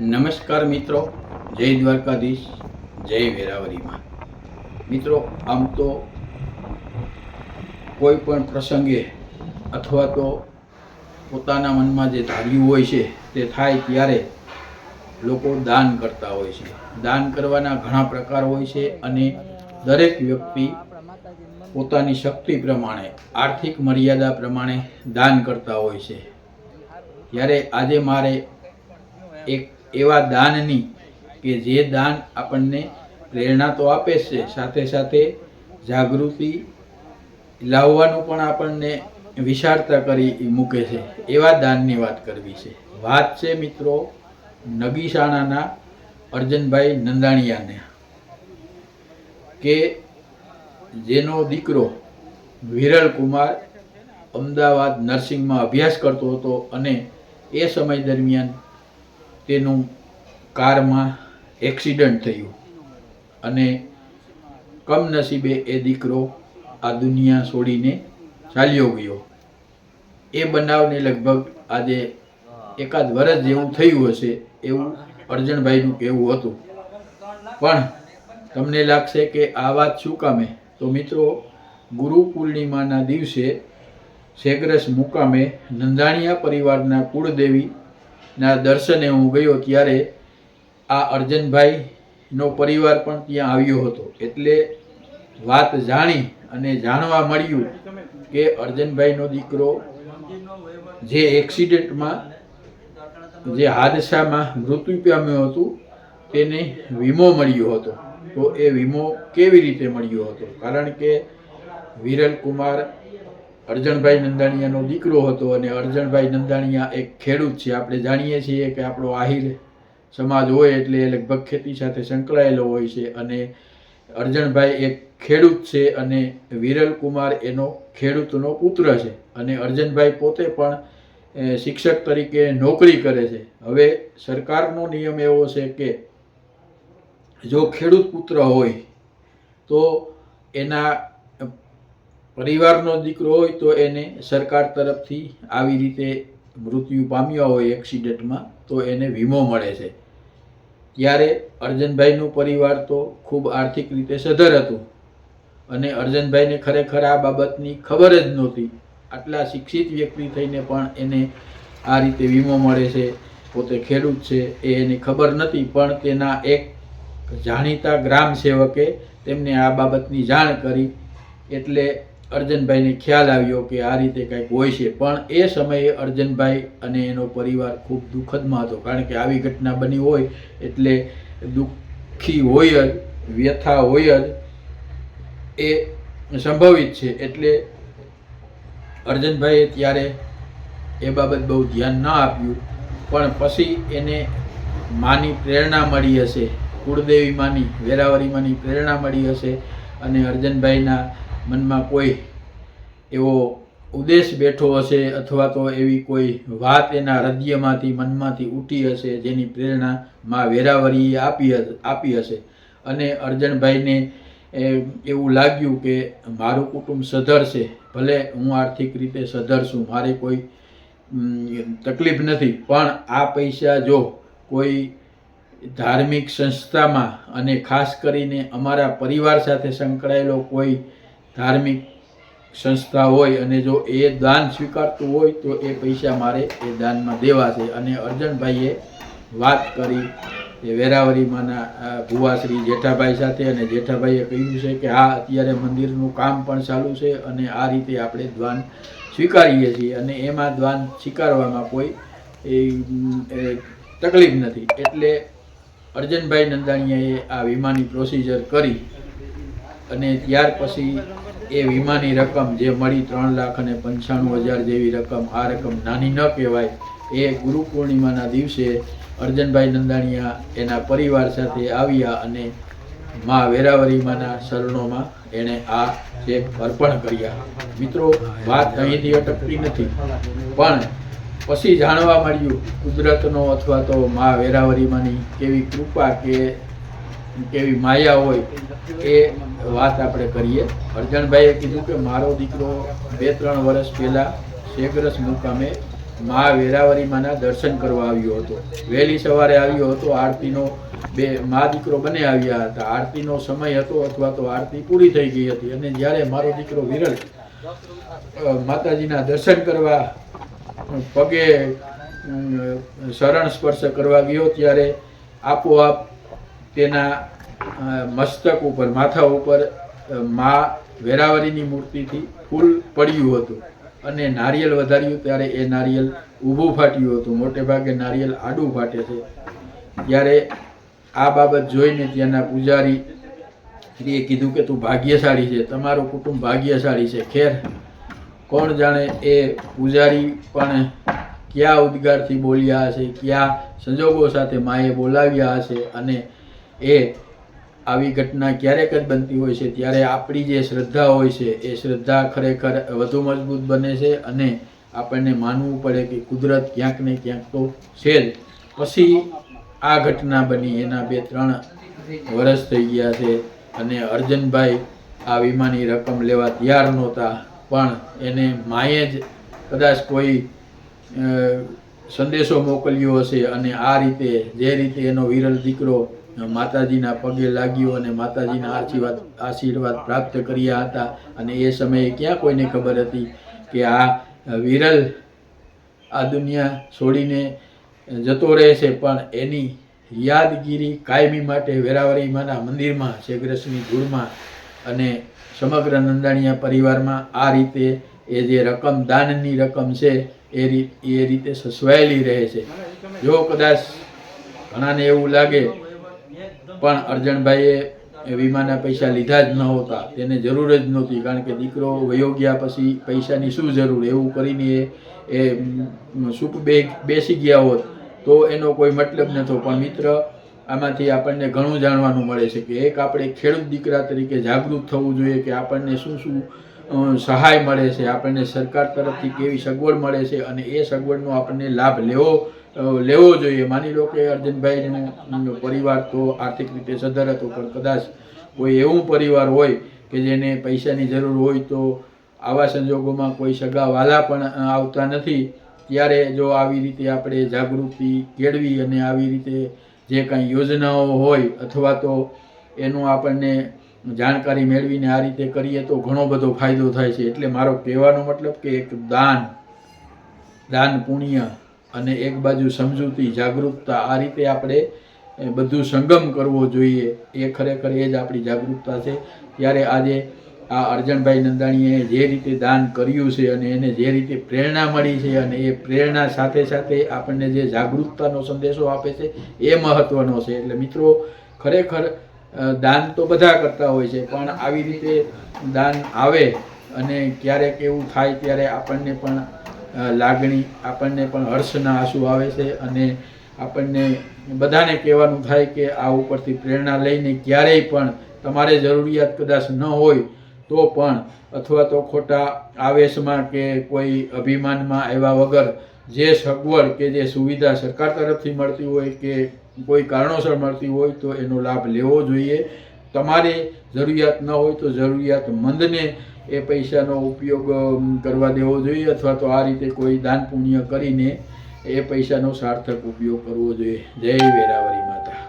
નમસ્કાર મિત્રો, જય દ્વારકાધીશ, જય વેરાવળીમાં. મિત્રો, આમ તો કોઈ પણ પ્રસંગે અથવા તો પોતાના મનમાં જે ધાર્યું હોય છે તે થાય ત્યારે લોકો દાન કરતા હોય છે. દાન કરવાના ઘણા પ્રકાર હોય છે અને દરેક વ્યક્તિ પોતાની શક્તિ પ્રમાણે, આર્થિક મર્યાદા પ્રમાણે દાન કરતા હોય છે. ત્યારે આજે મારે એક એવા દાનની કે જે દાન આપણને પ્રેરણા તો આપે છે, સાથે સાથે જાગૃતિ લાવવાનું પણ આપણને વિચારતા કરી મૂકે છે, એવા દાનની વાત કરવી છે. વાત છે મિત્રો નગીસાણાના અર્જનભાઈ નંદાણીયાને, કે જેનો દીકરો વિરલ કુમાર અમદાવાદ નર્સિંગમાં અભ્યાસ કરતો હતો અને એ સમય દરમિયાન તેનું કારમાં એક્સિડન્ટ થયું અને કમનસીબે એ દીકરો આ દુનિયા છોડીને ચાલ્યો ગયો. એ બનાવને લગભગ આજે એકાદ વર્ષ જેવું થયું હશે એવું અર્જનભાઈનું કહેવું હતું. પણ તમને લાગશે કે આ વાત શું કામે? તો મિત્રો, ગુરુ પૂર્ણિમાના દિવસે શેગરસ મુકામે નંદાણીયા પરિવારના કુળદેવી ના દર્શને હું ગયો ત્યારે આ અર્જનભાઈનો પરિવાર પણ ત્યાં આવ્યો હતો. એટલે વાત જાણી અને જાણવા મળ્યું કે અર્જનભાઈનો દીકરો જે એક્સિડન્ટમાં, જે હાદસામાં મૃત્યુ પામ્યો હતું, તેને વીમો મળ્યો હતો. તો એ વીમો કેવી રીતે મળ્યો હતો? કારણ કે વિરલ કુમાર અર્જનભાઈ નંદાણીયાનો દીકરો હતો અને અર્જનભાઈ નંદાણીયા એક ખેડૂત છે. આપણે જાણીએ છીએ કે આપણો આહિર સમાજ હોય એટલે લગભગ ખેતી સાથે સંકળાયેલો હોય છે અને અર્જનભાઈ એક ખેડૂત છે અને વિરલ કુમાર એનો ખેડૂતનો પુત્ર છે અને અર્જનભાઈ પોતે પણ શિક્ષક તરીકે નોકરી કરે છે. હવે સરકારનો નિયમ એવો છે કે જો ખેડૂત પુત્ર હોય તો એના પરિવારનો દીકરો હોય તો એને સરકાર તરફથી આવી રીતે મૃત્યુ પામ્યા હોય એક્સિડન્ટમાં તો એને વીમો મળે છે. ત્યારે અર્જનભાઈનું પરિવાર તો ખૂબ આર્થિક રીતે સધર હતું અને અર્જનભાઈને ખરેખર આ બાબતની ખબર જ નહોતી. આટલા શિક્ષિત વ્યક્તિ થઈને પણ એને આ રીતે વીમો મળે છે, પોતે ખેડૂત છે, એ એની ખબર નથી. પણ તેના એક જાણીતા ગ્રામ સેવકે તેમને આ બાબતની જાણ કરી એટલે અર્જનભાઈને ખ્યાલ આવ્યો કે આ રીતે કંઈક હોય છે. પણ એ સમયે અર્જનભાઈ અને એનો પરિવાર ખૂબ દુઃખદમાં હતો, કારણ કે આવી ઘટના બની હોય એટલે દુઃખી હોય જ, વ્યથા હોય જ, એ સંભવિત છે. એટલે અર્જનભાઈએ ત્યારે એ બાબત બહુ ધ્યાન ન આપ્યું. પણ પછી એને માની પ્રેરણા મળી હશે, કુળદેવી માની, વેરાવળી માની પ્રેરણા મળી હશે અને અર્જનભાઈના મનમાં કોઈ એવો ઉદ્દેશ બેઠો હશે અથવા તો એવી કોઈ વાત એના હૃદયમાંથી, મનમાંથી ઉઠી હશે જેની પ્રેરણા માં વેરાવળીએ આપી હશે અને અર્જનભાઈને એવું લાગ્યું કે મારું કુટુંબ સધર છે, ભલે હું આર્થિક રીતે સધર છું, મારે કોઈ તકલીફ નથી, પણ આ પૈસા જો કોઈ ધાર્મિક સંસ્થામાં અને ખાસ કરીને અમારા પરિવાર સાથે સંકળાયેલો કોઈ ધાર્મિક સંસ્થા હોય અને જો એ દાન સ્વીકારતું હોય તો એ પૈસા મારે એ દાનમાં દેવા છે. અને અર્જનભાઈએ વાત કરી એ વેરાવળીમાંના ભુવાશ્રી જેઠાભાઈ સાથે અને જેઠાભાઈએ કહ્યું છે કે હા, અત્યારે મંદિરનું કામ પણ ચાલુ છે અને આ રીતે આપણે દાન સ્વીકારીએ છીએ અને એમાં દાન સ્વીકારવામાં કોઈ તકલીફ નથી. એટલે અર્જનભાઈ નંદાણીયાએ આ વીમાની પ્રોસિજર કરી અને ત્યાર પછી એ વીમાની રકમ જે મળી 3,95,000 જેવી રકમ, આ રકમ નાની ન કહેવાય. એ ગુરુ પૂર્ણિમાના દિવસે અર્જનભાઈ નંદાણીયા એના પરિવાર સાથે આવ્યા અને મા વેરાવળીમાંના શરણોમાં એણે આ ચેક અર્પણ કર્યા. મિત્રો, વાત અહીંથી અટકતી નથી, પણ પછી જાણવા મળ્યું કુદરતનો અથવા તો મા વેરાવળીમાંની કેવી કૃપા કે કેવી માયા હોય એ વાત આપણે કરીએ. અર્જનભાઈએ કીધું કે મારો દીકરો 2-3 વર્ષ પહેલાં શેગરસ મુકામે મા વેરાવરી માના દર્શન કરવા આવ્યો હતો. વહેલી સવારે આવ્યો હતો. આરતીનો મા દીકરો બંને આવ્યા હતા. આરતીનો સમય હતો અથવા તો આરતી પૂરી થઈ ગઈ હતી અને જ્યારે મારો દીકરો વિરલ માતાજીના દર્શન કરવા પગે શરણ સ્પર્શ કરવા ગયો ત્યારે આપોઆપ તેના મસ્તક ઉપર માથા ઉપર મા વેરાવરીની મૂર્તિથી ફૂલ પડ્યું હતું અને નારિયેલ વધાર્યું ત્યારે એ નારિયેલ ઊભું ફાટ્યું હતું. મોટે ભાગે નારિયેલ આડું ફાટે છે. ત્યારે આ બાબત જોઈને ત્યાંના પૂજારી એ કીધું કે તું ભાગ્યશાળી છે, તમારું કુટુંબ ભાગ્યશાળી છે. ખેર કોણ જાણે એ પૂજારી પણ કયા ઉદ્ગારથી બોલ્યા હશે, કયા સંજોગો સાથે માએ બોલાવ્યા હશે અને એ આવી ઘટના ક્યારેક જ બનતી હોય છે ત્યારે આપણી જે શ્રદ્ધા હોય છે એ શ્રદ્ધા ખરેખર વધુ મજબૂત બને છે અને આપણને માનવું પડે કે કુદરત ક્યાંક ને ક્યાંક તો છે જ. પછી આ ઘટના બની એના 2-3 વર્ષ થઈ ગયા છે અને અર્જનભાઈ આ વીમાની રકમ લેવા તૈયાર નહોતા, પણ એને માએ જ કદાચ કોઈ સંદેશો મોકલ્યો હશે અને આ રીતે જે રીતે એનો વિરલ દીકરો માતાજીના પગે લાગ્યો અને માતાજીના આશીર્વાદ પ્રાપ્ત કર્યા હતા. અને એ સમયે ક્યાં કોઈને ખબર હતી કે આ વિરલ આ દુનિયા છોડીને જતો રહેશે, પણ એની યાદગીરી કાયમી માટે વેરાવરીમાના મંદિરમાં શેગરસની ધૂળમાં અને સમગ્ર નંદાણીયા પરિવારમાં આ રીતે એ જે રકમ દાનની રકમ છે એ રીતે સચવાયેલી રહે છે. જો કદાચ ઘણાને એવું લાગે પણ અર્જણભાઈએ વીમાના પૈસા લીધા જ ન હોતા, તેને જરૂર જ નહોતી, કારણ કે દીકરો વયો ગયા પછી પૈસાની શું જરૂર, એવું કરીને એ સૂપ બેસી ગયા હોત તો એનો કોઈ મતલબ નહોતો. પણ મિત્ર, આમાંથી આપણને ઘણું જાણવાનું મળે છે કે એક આપણે ખેડૂત દીકરા તરીકે જાગૃત થવું જોઈએ કે આપણને શું શું સહાય મળે છે, આપણને સરકાર તરફથી કેવી સગવડ મળે છે અને એ સગવડનો આપણને લાભ લેવો જોઈએ. માની લો કે અર્જનભાઈનો પરિવાર તો આર્થિક રીતે સદ્ધર હતો, પણ કદાચ કોઈ એવું પરિવાર હોય કે જેને પૈસાની જરૂર હોય તો આવા સંજોગોમાં કોઈ સગા વાલા પણ આવતા નથી, ત્યારે જો આવી રીતે આપણે જાગૃતિ કેળવી અને આવી રીતે જે કાંઈ યોજનાઓ હોય અથવા તો એનું આપણને જાણકારી મેળવીને આ રીતે કરીએ તો ઘણો બધો ફાયદો થાય છે. એટલે મારો કહેવાનો મતલબ કે એક દાન પુણ્ય અને એક બાજુ સમજૂતી જાગૃતતા, આ રીતે આપણે બધું સંગમ કરવો જોઈએ. એ ખરેખર એ જ આપણી જાગૃતતા છે. ત્યારે આજે આ અર્જણભાઈ નંદાણીએ જે રીતે દાન કર્યું છે અને એને જે રીતે પ્રેરણા મળી છે અને એ પ્રેરણા સાથે સાથે આપણને જે જાગૃતતાનો સંદેશો આપે છે એ મહત્ત્વનો છે. એટલે મિત્રો, ખરેખર દાન તો બધા કરતા હોય છે, પણ આવી રીતે દાન આવે અને ક્યારેક એવું થાય ત્યારે આપણને પણ લાગણી, આપણને પણ હર્ષના આંસુ આવે છે અને આપણને બધાને કહેવાનું થાય કે આ ઉપરથી પ્રેરણા લઈને ક્યારેય પણ તમારે જરૂરિયાત કદાચ ન હોય તો પણ, અથવા તો ખોટા આવેશમાં કે કોઈ અભિમાનમાં આવ્યા વગર જે સગવડ કે જે સુવિધા સરકાર તરફથી મળતી હોય કે કોઈ કારણોસર મળતી હોય તો એનો લાભ લેવો જોઈએ. તમારે જરૂરિયાત ન હોય તો જરૂરિયાતમંદને એ પૈસાનો ઉપયોગ કરવા દેવો જોઈએ, અથવા તો આ રીતે કોઈ દાન પુણ્ય કરીને એ પૈસાનો સાર્થક ઉપયોગ કરવો જોઈએ. જય વેરાવરી માતા.